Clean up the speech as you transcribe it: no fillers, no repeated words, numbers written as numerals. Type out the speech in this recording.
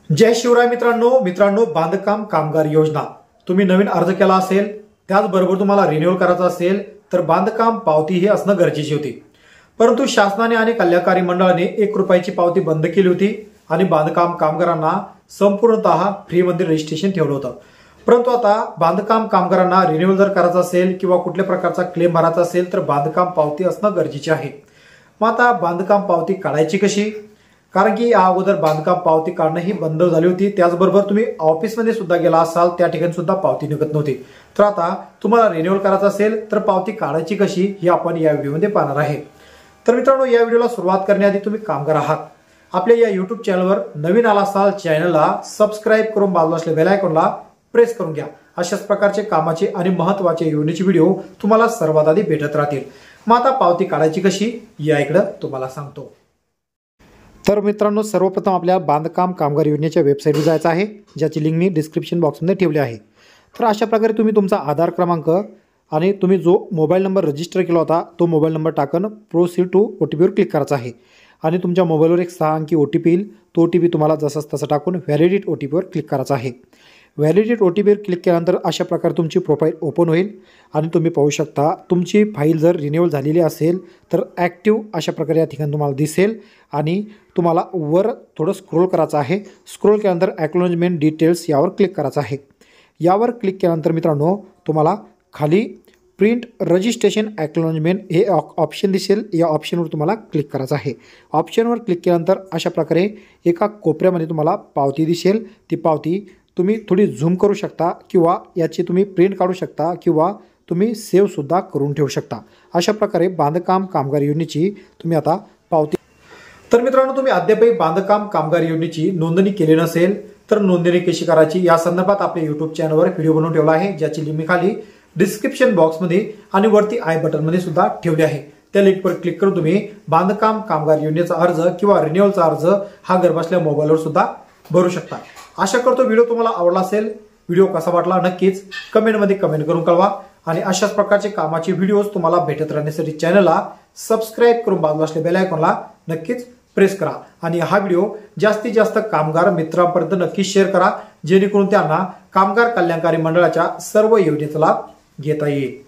जय शिवराय मित्रांनो बांधकाम कामगार योजना तुम्ही नवीन अर्ज केला असेल, त्याचबरोबर तुम्हाला रिन्यूअल करायचा असेल तर बांधकाम पावती ही असणं गरजेची होती। परंतु शासनाने आणि कल्याणकारी मंडळाने 1 रुपयाची पावती बंद केली होती आणि बांधकाम कामगारांना संपूर्णतः फ्री मध्ये रजिस्ट्रेशन ठेवलं होतं। परंतु आता बांधकाम कामगारांना रिन्यूअल जर करायचा असेल किंवा कुठल्या प्रकारचा क्लेम भरायचा असेल तर बांधकाम पावती असणं गरजेचे आहे। मग आता बांधकाम पावती काढायची कशी? कारण की या अगोदर बांधकाम पावती काढणं ही बंद झाली होती, त्याचबरोबर तुम्ही ऑफिसमध्ये सुद्धा गेला असाल त्या ठिकाणी सुद्धा पावती निघत नव्हती। तर आता तुम्हाला रिन्यूअल करायचं असेल तर पावती काढायची कशी हे आपण या व्हिडिओमध्ये पाहणार आहे। तर मित्रांनो, या व्हिडिओला सुरुवात करण्याआधी तुम्ही कामगार आहात, आपल्या या YouTube चॅनलवर नवीन आला असाल चॅनलला सबस्क्राइब करून बाजूला असलेल्या बेल आयकॉनला प्रेस करून घ्या। अशाच प्रकारचे कामाचे आणि महत्त्वाचे योजनेचे व्हिडिओ तुम्हाला सर्वात आधी भेटत राहतील। मग आता पावती काढायची कशी या इकडे तुम्हाला सांगतो। तर मित्रांनो, सर्वप्रथम आपल्या बांधकाम कामगार योजनेच्या वेबसाईटवर जायचं आहे, ज्याची लिंक मी डिस्क्रिप्शन बॉक्समध्ये ठेवली आहे। तर अशा प्रकारे तुम्ही तुमचा आधार क्रमांक आणि तुम्ही जो मोबाईल नंबर रजिस्टर केला होता तो मोबाईल नंबर टाकून प्रोसीड टू OTPवर क्लिक करायचं आहे आणि तुमच्या मोबाईलवर एक 6 अंकी OTP येईल। तो OTP तुम्हाला जसाच तसा टाकून व्हॅलिडेट OTPवर क्लिक करायचं आहे। व्हॅलिडेट OTPवर क्लिक केल्यानंतर अशा प्रकारे तुमची प्रोफाईल ओपन होईल आणि तुम्ही पाहू शकता तुमची फाईल जर रिन्यूअल झालेली असेल तर ॲक्टिव्ह अशा प्रकारे या ठिकाणी तुम्हाला दिसेल आणि तुम्हाला वर थोडं स्क्रोल करायचं आहे। स्क्रोल केल्यानंतर ॲक्नॉलेजमेंट डिटेल्स यावर क्लिक करायचं आहे। यावर क्लिक केल्यानंतर मित्रांनो तुम्हाला खाली प्रिंट रजिस्ट्रेशन ॲक्नॉलेजमेंट हे ऑप्शन दिसेल, या ऑप्शनवर तुम्हाला क्लिक करायचं आहे। ऑप्शनवर क्लिक केल्यानंतर अशा प्रकारे एका कोपऱ्यामध्ये तुम्हाला पावती दिसेल। ती पावती तुम्ही थोडी झूम करू शकता किंवा याची तुम्ही प्रिंट काढू शकता किंवा तुम्ही सेव्ह सुद्धा करून ठेवू शकता। अशा प्रकारे बांधकाम कामगार योजनेची तुम्ही आता पावती। तर मित्रांनो, तुम्ही अद्यापही बांधकाम कामगार योजनेची नोंदणी केली नसेल तर नोंदणी कशी करायची या संदर्भात आपल्या YouTube चॅनलवर व्हिडिओ बनवून ठेवला आहे, ज्याची लिंक मी खाली डिस्क्रिप्शन बॉक्समध्ये आणि वरती आय बटनमध्ये सुद्धा ठेवली आहे। त्या लिंकवर क्लिक करून तुम्ही बांधकाम कामगार योजनेचा अर्ज किंवा रिन्यूअलचा अर्ज हा घरबसल्या मोबाईलवर सुद्धा भरू शकता। आशा करतो व्हिडिओ तुम्हाला आवडला असेल। व्हिडिओ कसा वाटला नक्कीच कमेंटमध्ये कमेंट करून कळवा आणि अशाच प्रकारचे कामाचे व्हिडिओज तुम्हाला भेटत राहण्यासाठी चॅनलला सबस्क्राइब करून बाजूला असलेल्या बेल आयकॉनला नक्कीच प्रेस करा आणि हा व्हिडिओ जास्तीत जास्त कामगार मित्रांपर्यंत नक्की शेअर करा, जेणेकरून त्यांना कामगार कल्याणकारी मंडळाच्या सर्व योजनेचा लाभ घेता येईल।